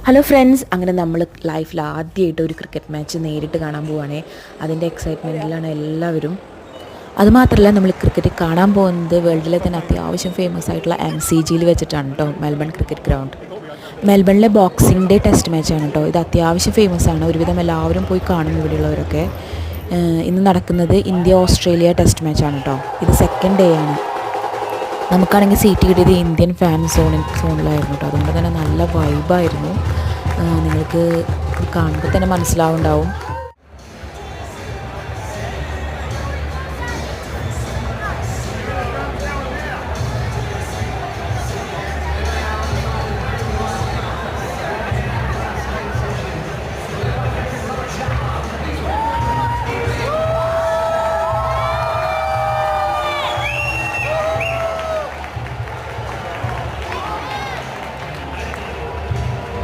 Hello friends, അങ്ങനെ നമ്മൾ ലൈഫിൽ ആദ്യമായിട്ട് ഒരു ക്രിക്കറ്റ് മാച്ച് നേരിട്ട് കാണാൻ പോവുകയാണേ. അതിൻ്റെ എക്സൈറ്റ്മെൻറ്റിലാണ് എല്ലാവരും. അതുമാത്രമല്ല, നമ്മൾ ക്രിക്കറ്റ് കാണാൻ പോകുന്നത് വേൾഡിലെ തന്നെ അത്യാവശ്യം ഫേമസ് ആയിട്ടുള്ള MCGയിൽ വെച്ചിട്ടാണ് കേട്ടോ, മെൽബൺ ക്രിക്കറ്റ് ഗ്രൗണ്ട്. മെൽബണിലെ ബോക്സിംഗ് ഡേ ടെസ്റ്റ് മാച്ചാണ് കേട്ടോ. ഇത് അത്യാവശ്യം ഫേമസ് ആണ്, ഒരുവിധം എല്ലാവരും പോയി കാണും ഇവിടെയുള്ളവരൊക്കെ. ഇന്ന് നടക്കുന്നത് ഇന്ത്യ ഓസ്ട്രേലിയ ടെസ്റ്റ് മാച്ചാണ് കേട്ടോ. ഇത് സെക്കൻഡ് ഡേ ആണ്. നമുക്കാണെങ്കിൽ സീറ്റ് കിട്ടിയത് ഇന്ത്യൻ ഫാൻ സോണിലായിരുന്നു കേട്ടോ. അതുകൊണ്ട് തന്നെ നല്ല വൈബായിരുന്നു. നിങ്ങൾക്ക് കാണുമ്പോൾ തന്നെ മനസ്സിലാവുണ്ടാവും.